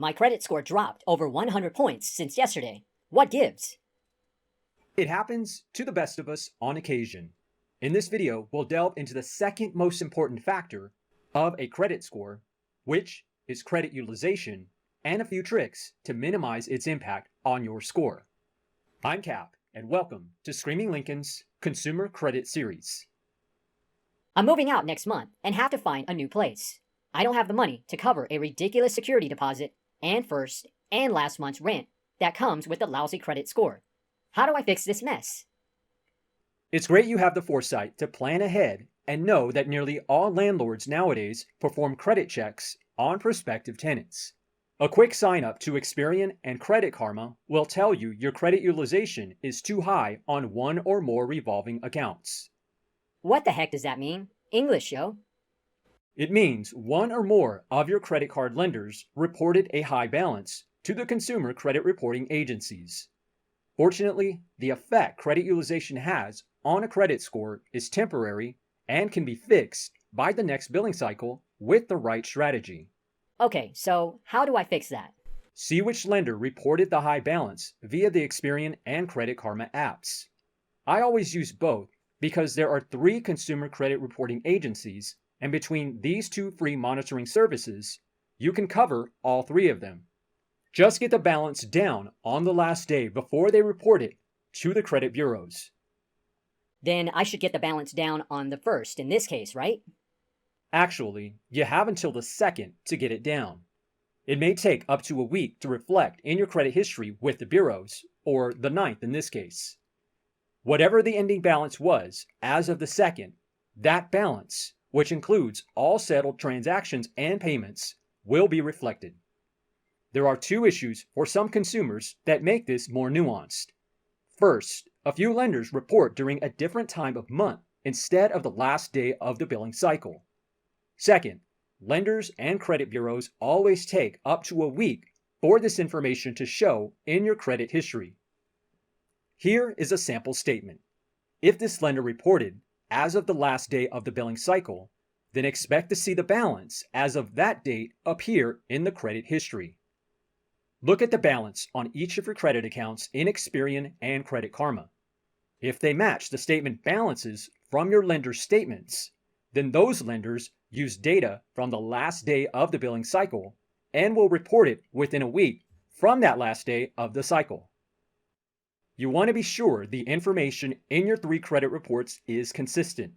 My credit score dropped over 100 points since yesterday. What gives? It happens to the best of us on occasion. In this video, we'll delve into the second most important factor of a credit score, which is credit utilization, and a few tricks to minimize its impact on your score. I'm Cap, and welcome to Screaming Lincoln's Consumer Credit Series. I'm moving out next month and have to find a new place. I don't have the money to cover a ridiculous security deposit and first and last month's rent that comes with a lousy credit score. How do I fix this mess? It's great you have the foresight to plan ahead and know that nearly all landlords nowadays perform credit checks on prospective tenants. A quick sign up to Experian and Credit Karma will tell you your credit utilization is too high on one or more revolving accounts. What the heck does that mean? English, yo. It means one or more of your credit card lenders reported a high balance to the consumer credit reporting agencies. Fortunately, the effect credit utilization has on a credit score is temporary and can be fixed by the next billing cycle with the right strategy. Okay, so how do I fix that? See which lender reported the high balance via the Experian and Credit Karma apps. I always use both because there are 3 consumer credit reporting agencies, and between these 2 free monitoring services, you can cover all 3 of them. Just get the balance down on the last day before they report it to the credit bureaus. Then I should get the balance down on the first in this case, right? Actually, you have until the 2nd to get it down. It may take up to a week to reflect in your credit history with the bureaus, or the 9th in this case. Whatever the ending balance was as of the 2nd, that balance, which includes all settled transactions and payments, will be reflected. There are 2 issues for some consumers that make this more nuanced. First, a few lenders report during a different time of month instead of the last day of the billing cycle. Second, lenders and credit bureaus always take up to a week for this information to show in your credit history. Here is a sample statement. If this lender reported as of the last day of the billing cycle, then expect to see the balance as of that date appear in the credit history. Look at the balance on each of your credit accounts in Experian and Credit Karma. If they match the statement balances from your lender's statements, then those lenders use data from the last day of the billing cycle and will report it within a week from that last day of the cycle. You want to be sure the information in your 3 credit reports is consistent.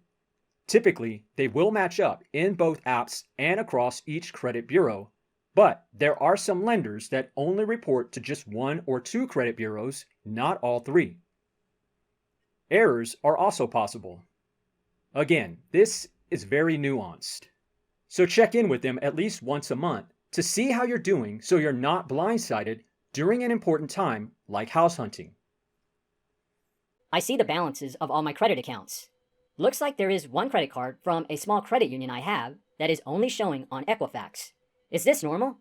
Typically, they will match up in both apps and across each credit bureau, but there are some lenders that only report to just 1 or 2 credit bureaus, not all 3. Errors are also possible. Again, this is very nuanced. So check in with them at least once a month to see how you're doing so you're not blindsided during an important time like house hunting. I see the balances of all my credit accounts. Looks like there is one credit card from a small credit union I have that is only showing on Equifax. Is this normal?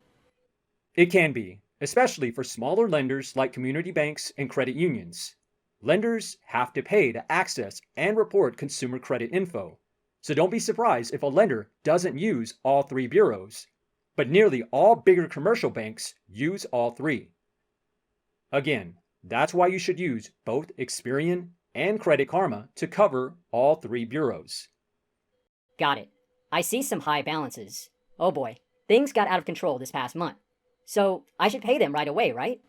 It can be, especially for smaller lenders like community banks and credit unions. Lenders have to pay to access and report consumer credit info, so don't be surprised if a lender doesn't use all 3 bureaus, but nearly all bigger commercial banks use all 3. Again, that's why you should use both Experian and Credit Karma to cover all 3 bureaus. Got it. I see some high balances. Oh boy, things got out of control this past month. So I should pay them right away, right?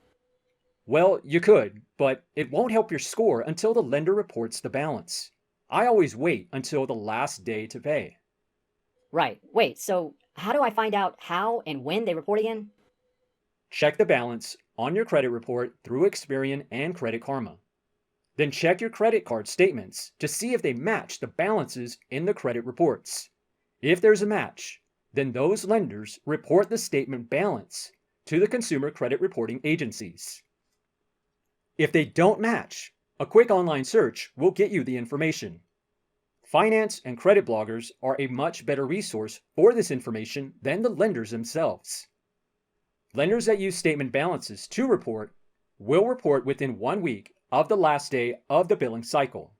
Well, you could, but it won't help your score until the lender reports the balance. I always wait until the last day to pay. Right. Wait, so how do I find out how and when they report again? Check the balance on your credit report through Experian and Credit Karma. Then check your credit card statements to see if they match the balances in the credit reports. If there's a match, then those lenders report the statement balance to the consumer credit reporting agencies. If they don't match, a quick online search will get you the information. Finance and credit bloggers are a much better resource for this information than the lenders themselves. Lenders that use statement balances to report will report within 1 week of the last day of the billing cycle.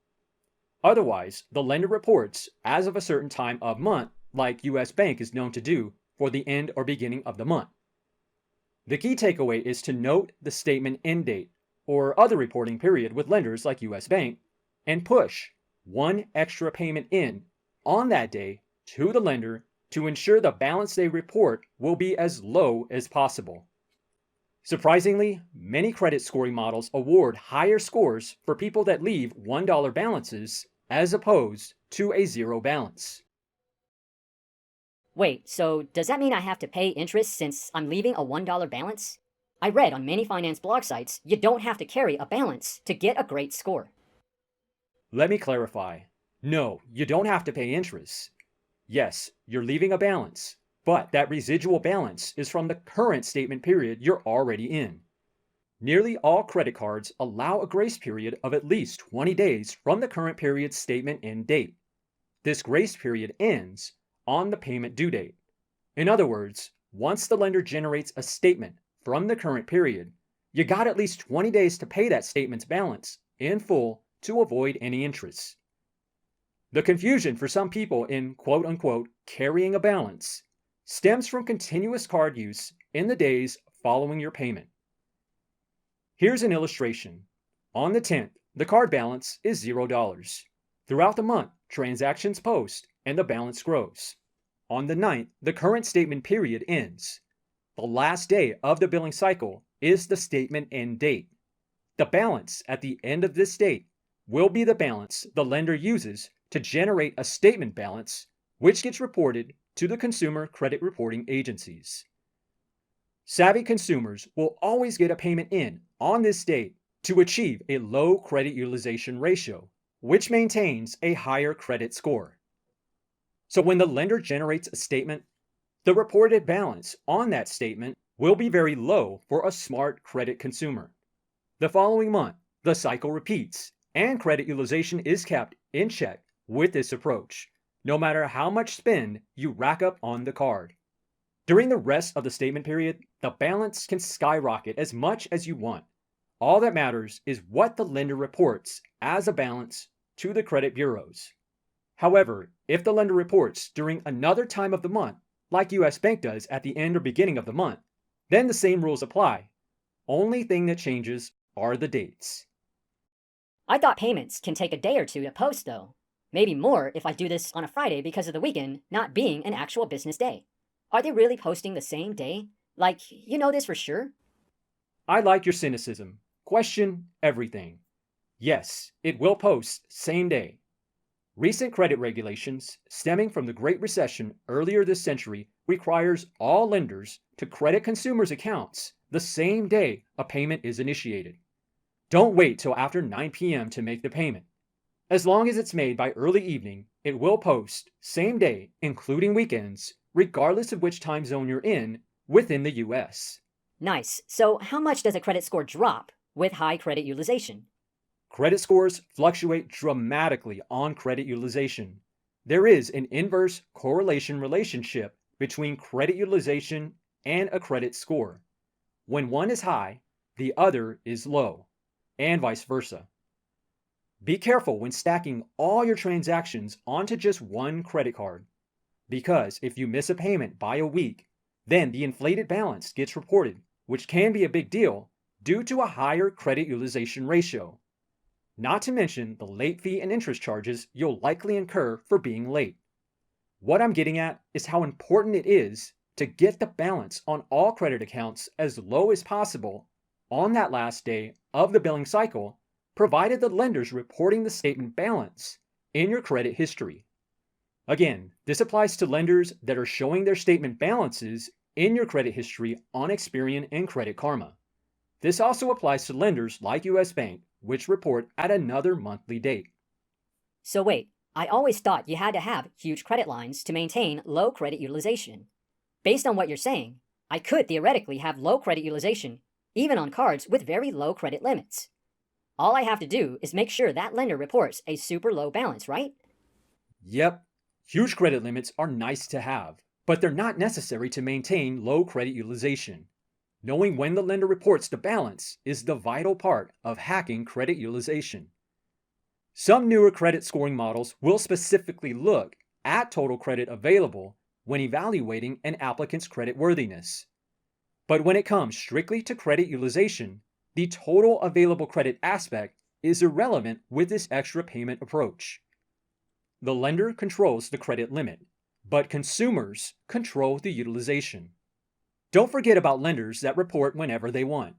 Otherwise, the lender reports as of a certain time of month, like US Bank is known to do for the end or beginning of the month. The key takeaway is to note the statement end date or other reporting period with lenders like US Bank and push one extra payment in on that day to the lender to ensure the balance they report will be as low as possible. Surprisingly, many credit scoring models award higher scores for people that leave $1 balances as opposed to a zero balance. Wait, so does that mean I have to pay interest since I'm leaving a $1 balance? I read on many finance blog sites you don't have to carry a balance to get a great score. Let me clarify. No, you don't have to pay interest. Yes, you're leaving a balance, but that residual balance is from the current statement period you're already in. Nearly all credit cards allow a grace period of at least 20 days from the current period's statement end date. This grace period ends on the payment due date. In other words, once the lender generates a statement from the current period, you got at least 20 days to pay that statement's balance in full to avoid any interest. The confusion for some people in quote-unquote carrying a balance stems from continuous card use in the days following your payment. Here's an illustration. On the 10th, the card balance is $0. Throughout the month, transactions post and the balance grows. On the 9th, the current statement period ends. The last day of the billing cycle is the statement end date. The balance at the end of this date will be the balance the lender uses to generate a statement balance, which gets reported to the consumer credit reporting agencies. Savvy consumers will always get a payment in on this date to achieve a low credit utilization ratio, which maintains a higher credit score. So when the lender generates a statement, the reported balance on that statement will be very low for a smart credit consumer. The following month, the cycle repeats, and credit utilization is kept in check with this approach, no matter how much spend you rack up on the card. During the rest of the statement period, the balance can skyrocket as much as you want. All that matters is what the lender reports as a balance to the credit bureaus. However, if the lender reports during another time of the month, like US Bank does at the end or beginning of the month, then the same rules apply. Only thing that changes are the dates. I thought payments can take a day or two to post, though. Maybe more if I do this on a Friday because of the weekend not being an actual business day. Are they really posting the same day? Like, you know this for sure? I like your cynicism. Question everything. Yes, it will post same day. Recent credit regulations stemming from the Great Recession earlier this century requires all lenders to credit consumers' accounts the same day a payment is initiated. Don't wait till after 9 p.m. to make the payment. As long as it's made by early evening, it will post same day, including weekends, regardless of which time zone you're in within the US. Nice. So how much does a credit score drop with high credit utilization? Credit scores fluctuate dramatically on credit utilization. There is an inverse correlation relationship between credit utilization and a credit score. When one is high, the other is low, and vice versa. Be careful when stacking all your transactions onto just one credit card, because if you miss a payment by a week, then the inflated balance gets reported, which can be a big deal due to a higher credit utilization ratio. Not to mention the late fee and interest charges you'll likely incur for being late. What I'm getting at is how important it is to get the balance on all credit accounts as low as possible on that last day of the billing cycle, provided the lender's reporting the statement balance in your credit history. Again, this applies to lenders that are showing their statement balances in your credit history on Experian and Credit Karma. This also applies to lenders like US Bank, which report at another monthly date. So wait, I always thought you had to have huge credit lines to maintain low credit utilization. Based on what you're saying, I could theoretically have low credit utilization even on cards with very low credit limits. All I have to do is make sure that lender reports a super low balance, right? Yep, huge credit limits are nice to have, but they're not necessary to maintain low credit utilization. Knowing when the lender reports the balance is the vital part of hacking credit utilization. Some newer credit scoring models will specifically look at total credit available when evaluating an applicant's credit worthiness. But when it comes strictly to credit utilization, the total available credit aspect is irrelevant with this extra payment approach. The lender controls the credit limit, but consumers control the utilization. Don't forget about lenders that report whenever they want.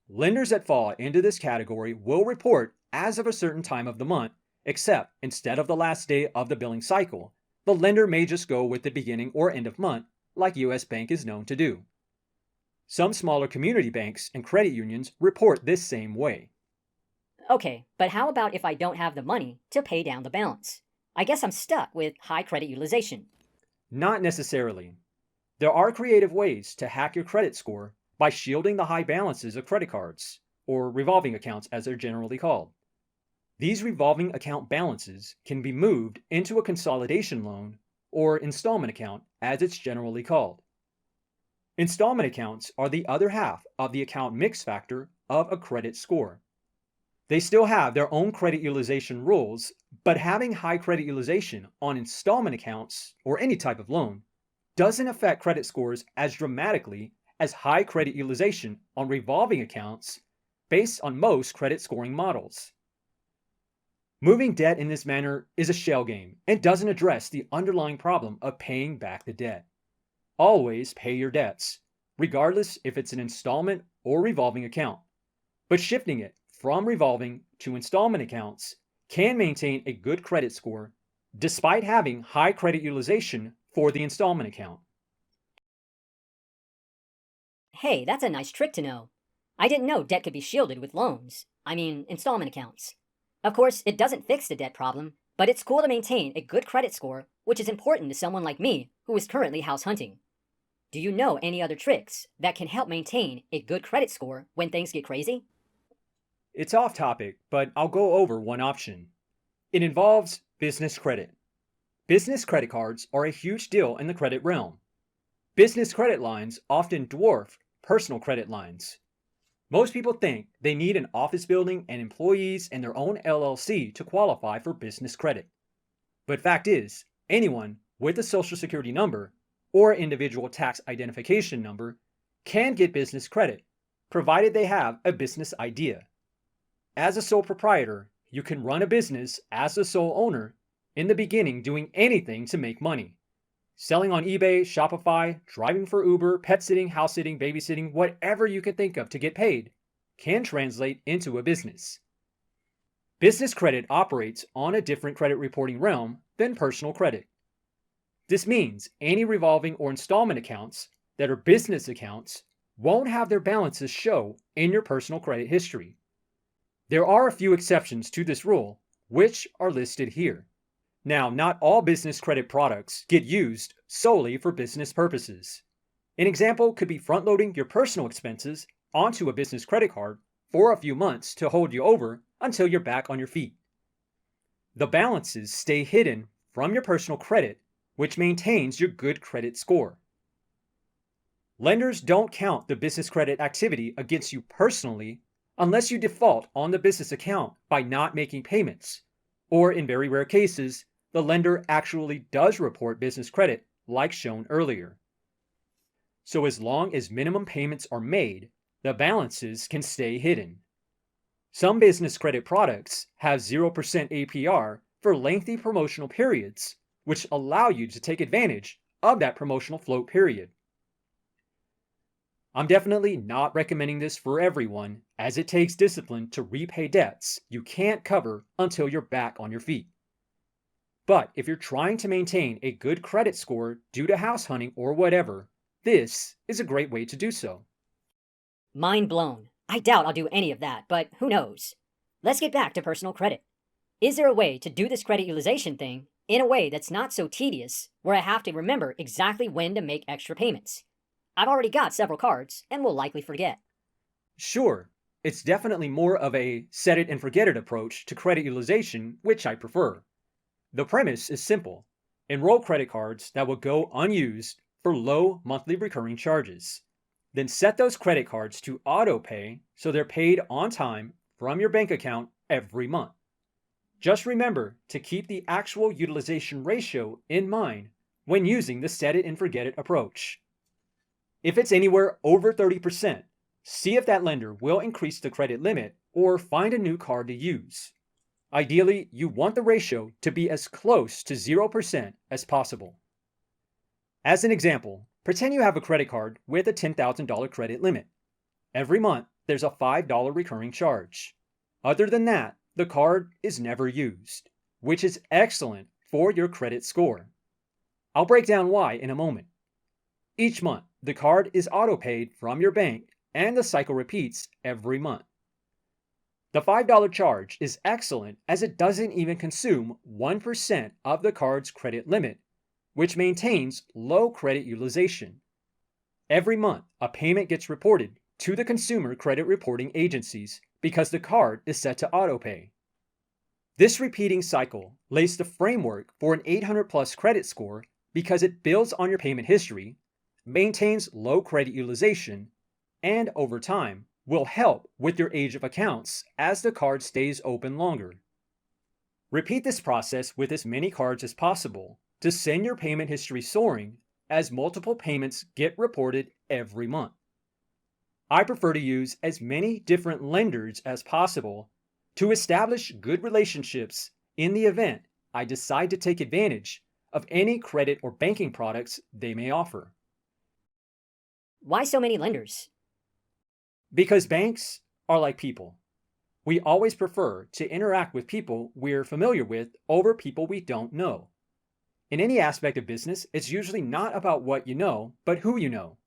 Lenders that fall into this category will report as of a certain time of the month, except instead of the last day of the billing cycle, the lender may just go with the beginning or end of month, like US Bank is known to do. Some smaller community banks and credit unions report this same way. Okay, but how about if I don't have the money to pay down the balance? I guess I'm stuck with high credit utilization. Not necessarily. There are creative ways to hack your credit score by shielding the high balances of credit cards, or revolving accounts as they're generally called. These revolving account balances can be moved into a consolidation loan or installment account as it's generally called. Installment accounts are the other half of the account mix factor of a credit score. They still have their own credit utilization rules, but having high credit utilization on installment accounts or any type of loan doesn't affect credit scores as dramatically as high credit utilization on revolving accounts based on most credit scoring models. Moving debt in this manner is a shell game and doesn't address the underlying problem of paying back the debt. Always pay your debts, regardless if it's an installment or revolving account. But shifting it from revolving to installment accounts can maintain a good credit score despite having high credit utilization for the installment account. Hey, that's a nice trick to know. I didn't know debt could be shielded with loans. Installment accounts. Of course, it doesn't fix the debt problem, but it's cool to maintain a good credit score, which is important to someone like me who is currently house hunting. Do you know any other tricks that can help maintain a good credit score when things get crazy? It's off topic, but I'll go over one option. It involves business credit. Business credit cards are a huge deal in the credit realm. Business credit lines often dwarf personal credit lines. Most people think they need an office building and employees and their own LLC to qualify for business credit. But fact is, anyone with a social security number or individual tax identification number can get business credit, provided they have a business idea. As a sole proprietor, you can run a business as the sole owner, in the beginning doing anything to make money. Selling on eBay, Shopify, driving for Uber, pet sitting, house sitting, babysitting, whatever you can think of to get paid, can translate into a business. Business credit operates on a different credit reporting realm than personal credit. This means any revolving or installment accounts that are business accounts won't have their balances show in your personal credit history. There are a few exceptions to this rule, which are listed here. Now, not all business credit products get used solely for business purposes. An example could be front-loading your personal expenses onto a business credit card for a few months to hold you over until you're back on your feet. The balances stay hidden from your personal credit, which maintains your good credit score. Lenders don't count the business credit activity against you personally unless you default on the business account by not making payments, or in very rare cases, the lender actually does report business credit, like shown earlier. So as long as minimum payments are made, the balances can stay hidden. Some business credit products have 0% APR for lengthy promotional periods, which allow you to take advantage of that promotional float period. I'm definitely not recommending this for everyone, as it takes discipline to repay debts you can't cover until you're back on your feet. But if you're trying to maintain a good credit score due to house hunting or whatever, this is a great way to do so. Mind blown. I doubt I'll do any of that, but who knows? Let's get back to personal credit. Is there a way to do this credit utilization thing in a way that's not so tedious, where I have to remember exactly when to make extra payments? I've already got several cards and will likely forget. Sure, it's definitely more of a set it and forget it approach to credit utilization, which I prefer. The premise is simple. Enroll credit cards that will go unused for low monthly recurring charges. Then set those credit cards to auto pay so they're paid on time from your bank account every month. Just remember to keep the actual utilization ratio in mind when using the set it and forget it approach. If it's anywhere over 30%, see if that lender will increase the credit limit or find a new card to use. Ideally, you want the ratio to be as close to 0% as possible. As an example, pretend you have a credit card with a $10,000 credit limit. Every month, there's a $5 recurring charge. Other than that, the card is never used, which is excellent for your credit score. I'll break down why in a moment. Each month, the card is auto-paid from your bank and the cycle repeats every month. The $5 charge is excellent as it doesn't even consume 1% of the card's credit limit, which maintains low credit utilization. Every month, a payment gets reported to the consumer credit reporting agencies because the card is set to autopay. This repeating cycle lays the framework for an 800+ credit score because it builds on your payment history, maintains low credit utilization, and over time will help with your age of accounts as the card stays open longer. Repeat this process with as many cards as possible to send your payment history soaring as multiple payments get reported every month. I prefer to use as many different lenders as possible to establish good relationships in the event I decide to take advantage of any credit or banking products they may offer. Why so many lenders? Because banks are like people. We always prefer to interact with people we're familiar with over people we don't know. In any aspect of business, it's usually not about what you know, but who you know.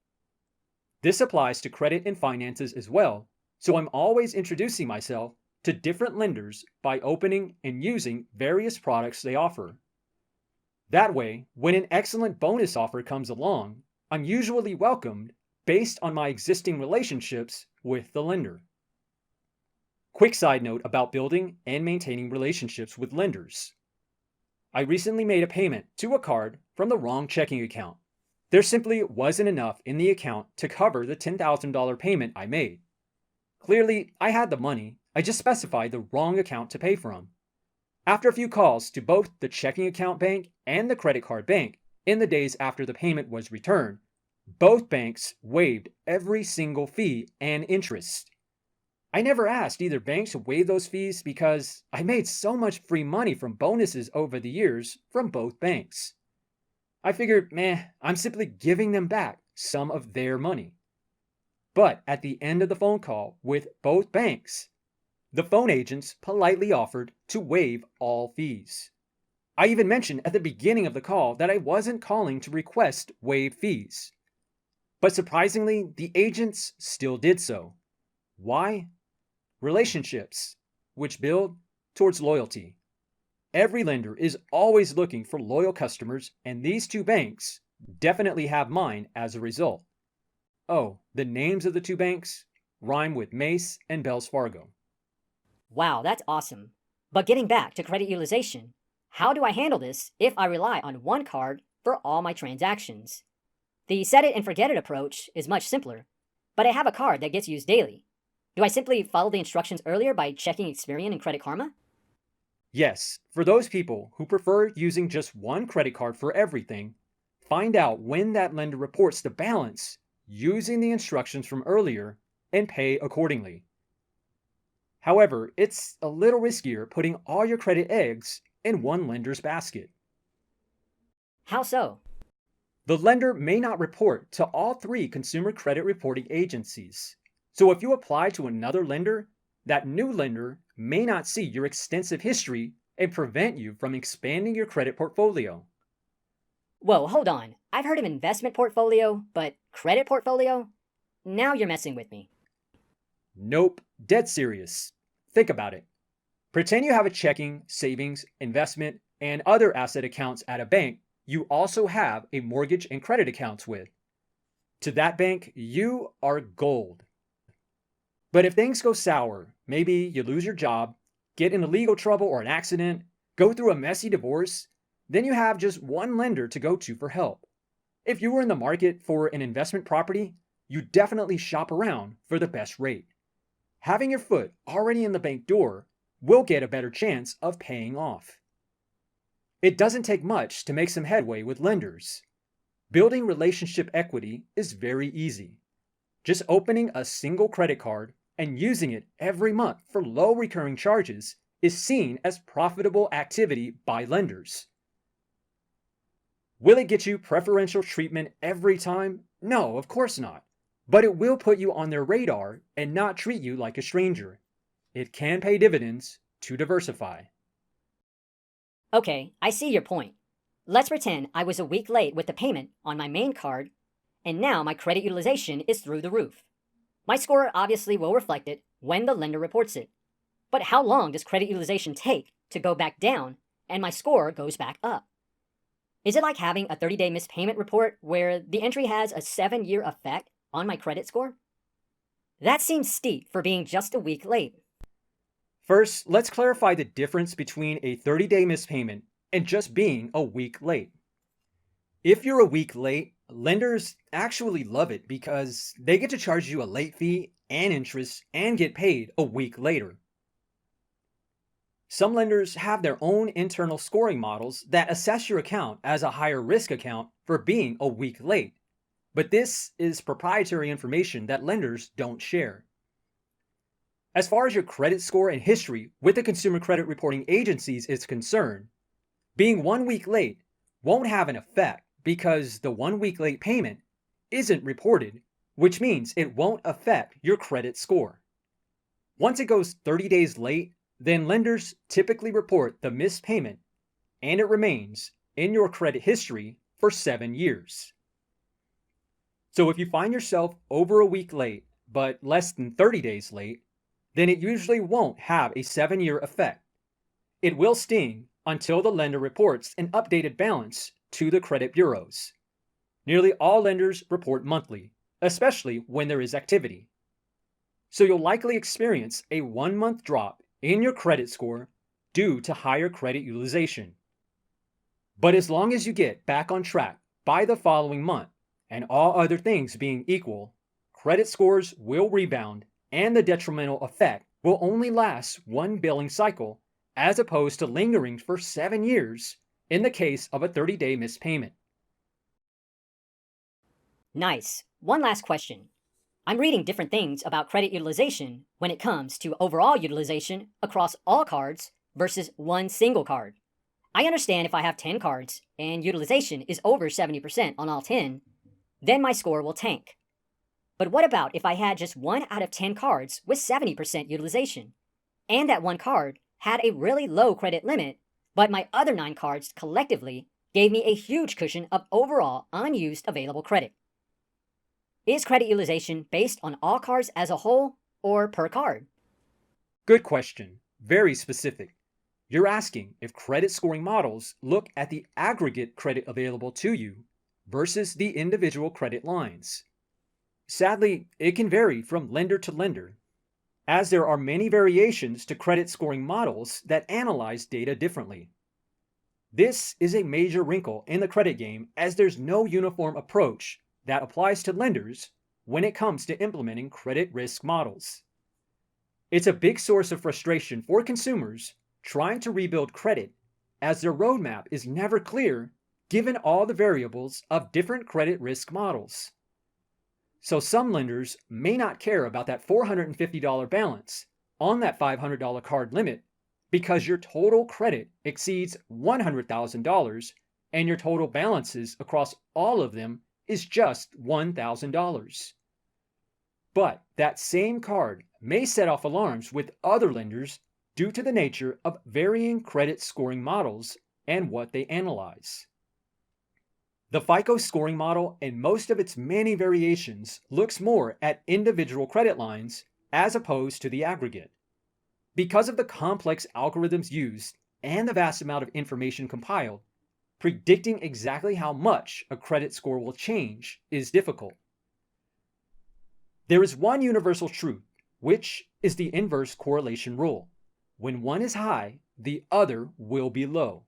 This applies to credit and finances as well, so I'm always introducing myself to different lenders by opening and using various products they offer. That way, when an excellent bonus offer comes along, I'm usually welcomed based on my existing relationships with the lender. Quick side note about building and maintaining relationships with lenders. I recently made a payment to a card from the wrong checking account. There simply wasn't enough in the account to cover the $10,000 payment I made. Clearly, I had the money, I just specified the wrong account to pay from. After a few calls to both the checking account bank and the credit card bank in the days after the payment was returned, both banks waived every single fee and interest. I never asked either bank to waive those fees because I made so much free money from bonuses over the years from both banks. I figured, I'm simply giving them back some of their money. But at the end of the phone call with both banks, the phone agents politely offered to waive all fees. I even mentioned at the beginning of the call that I wasn't calling to request waived fees. But surprisingly, the agents still did so. Why? Relationships, which build towards loyalty. Every lender is always looking for loyal customers, and these two banks definitely have mine as a result. Oh, the names of the two banks rhyme with Mace and Wells Fargo. Wow, that's awesome. But getting back to credit utilization, how do I handle this if I rely on one card for all my transactions? The set it and forget it approach is much simpler, but I have a card that gets used daily. Do I simply follow the instructions earlier by checking Experian and Credit Karma? Yes, for those people who prefer using just one credit card for everything, find out when that lender reports the balance using the instructions from earlier and pay accordingly. However, it's a little riskier putting all your credit eggs in one lender's basket. How so? The lender may not report to all three consumer credit reporting agencies. So if you apply to another lender, that new lender may not see your extensive history and prevent you from expanding your credit portfolio. Whoa, hold on. I've heard of investment portfolio, but credit portfolio? Now you're messing with me. Nope, dead serious. Think about it. Pretend you have a checking, savings, investment, and other asset accounts at a bank you also have a mortgage and credit accounts with. To that bank, you are gold. But if things go sour, maybe you lose your job, get in legal trouble or an accident, go through a messy divorce, then you have just one lender to go to for help. If you were in the market for an investment property, you definitely shop around for the best rate. Having your foot already in the bank door will get a better chance of paying off. It doesn't take much to make some headway with lenders. Building relationship equity is very easy. Just opening a single credit card and using it every month for low recurring charges is seen as profitable activity by lenders. Will it get you preferential treatment every time? No, of course not. But it will put you on their radar and not treat you like a stranger. It can pay dividends to diversify. Okay, I see your point. Let's pretend I was a week late with the payment on my main card, and now my credit utilization is through the roof. My score obviously will reflect it when the lender reports it. But how long does credit utilization take to go back down and my score goes back up? Is it like having a 30-day missed payment report where the entry has a 7-year effect on my credit score? That seems steep for being just a week late. First, let's clarify the difference between a 30-day missed payment and just being a week late. If you're a week late, lenders actually love it because they get to charge you a late fee and interest and get paid a week later. Some lenders have their own internal scoring models that assess your account as a higher risk account for being a week late, but this is proprietary information that lenders don't share. As far as your credit score and history with the consumer credit reporting agencies is concerned, being 1 week late won't have an effect because the 1 week late payment isn't reported, which means it won't affect your credit score. Once it goes 30 days late, then lenders typically report the missed payment and it remains in your credit history for 7 years. So if you find yourself over a week late, but less than 30 days late, then it usually won't have a 7-year effect. It will sting until the lender reports an updated balance to the credit bureaus. Nearly all lenders report monthly, especially when there is activity. So you'll likely experience a 1-month drop in your credit score due to higher credit utilization. But as long as you get back on track by the following month, and all other things being equal, credit scores will rebound and the detrimental effect will only last 1 billing cycle as opposed to lingering for 7 years in the case of a 30-day missed payment. Nice. One last question. I'm reading different things about credit utilization when it comes to overall utilization across all cards versus one single card. I understand if I have 10 cards and utilization is over 70% on all 10, then my score will tank. But what about if I had just 1 out of 10 cards with 70% utilization, and that one card had a really low credit limit, but my other 9 cards collectively gave me a huge cushion of overall unused available credit? Is credit utilization based on all cards as a whole or per card? Good question. Very specific. You're asking if credit scoring models look at the aggregate credit available to you versus the individual credit lines. Sadly, it can vary from lender to lender, as there are many variations to credit scoring models that analyze data differently. This is a major wrinkle in the credit game as there's no uniform approach that applies to lenders when it comes to implementing credit risk models. It's a big source of frustration for consumers trying to rebuild credit as their roadmap is never clear given all the variables of different credit risk models. So some lenders may not care about that $450 balance on that $500 card limit because your total credit exceeds $100,000 and your total balances across all of them is just $1,000. But that same card may set off alarms with other lenders due to the nature of varying credit scoring models and what they analyze. The FICO scoring model and most of its many variations looks more at individual credit lines as opposed to the aggregate. Because of the complex algorithms used and the vast amount of information compiled, predicting exactly how much a credit score will change is difficult. There is one universal truth, which is the inverse correlation rule. When one is high, the other will be low.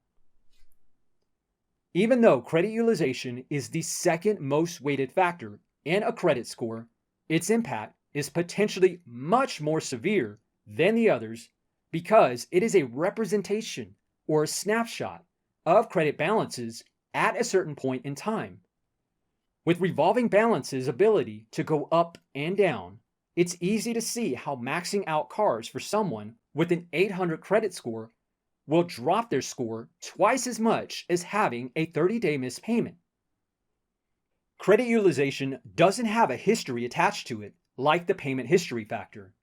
Even though credit utilization is the second most weighted factor in a credit score, its impact is potentially much more severe than the others because it is a representation or a snapshot of credit balances at a certain point in time. With revolving balances' ability to go up and down, it's easy to see how maxing out cars for someone with an 800 credit score will drop their score twice as much as having a 30-day missed payment. Credit utilization doesn't have a history attached to it like the payment history factor.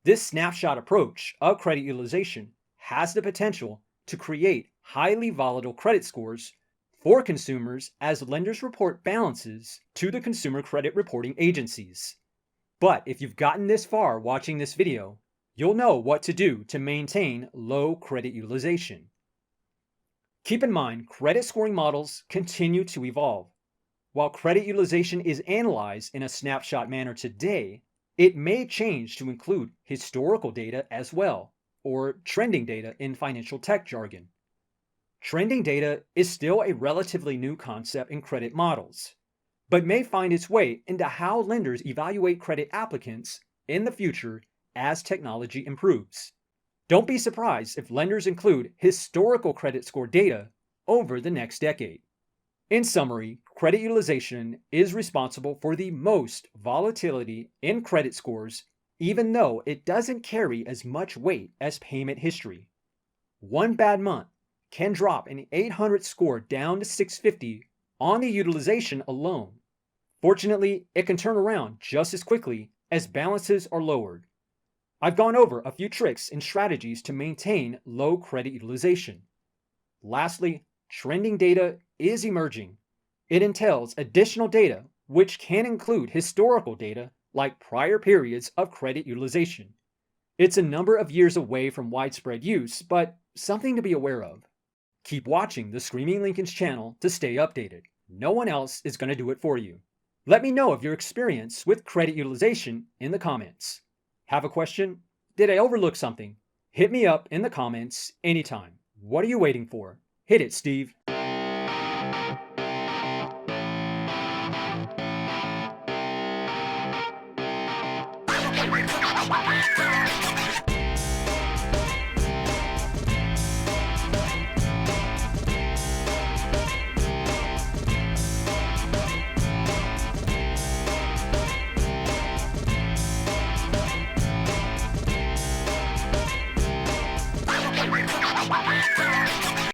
This snapshot approach of credit utilization has the potential to create highly volatile credit scores for consumers as lenders report balances to the consumer credit reporting agencies. But if you've gotten this far watching this video, you'll know what to do to maintain low credit utilization. Keep in mind, credit scoring models continue to evolve. While credit utilization is analyzed in a snapshot manner today, it may change to include historical data as well, or trending data in financial tech jargon. Trending data is still a relatively new concept in credit models, but may find its way into how lenders evaluate credit applicants in the future as technology improves. Don't be surprised if lenders include historical credit score data over the next decade. In summary, credit utilization is responsible for the most volatility in credit scores, even though it doesn't carry as much weight as payment history. One bad month can drop an 800 score down to 650 on the utilization alone. Fortunately, it can turn around just as quickly as balances are lowered. I've gone over a few tricks and strategies to maintain low credit utilization. Lastly, trending data is emerging. It entails additional data, which can include historical data like prior periods of credit utilization. It's a number of years away from widespread use, but something to be aware of. Keep watching the Screaming Lincoln's channel to stay updated. No one else is going to do it for you. Let me know of your experience with credit utilization in the comments. Have a question? Did I overlook something? Hit me up in the comments anytime. What are you waiting for? Hit it, Steve.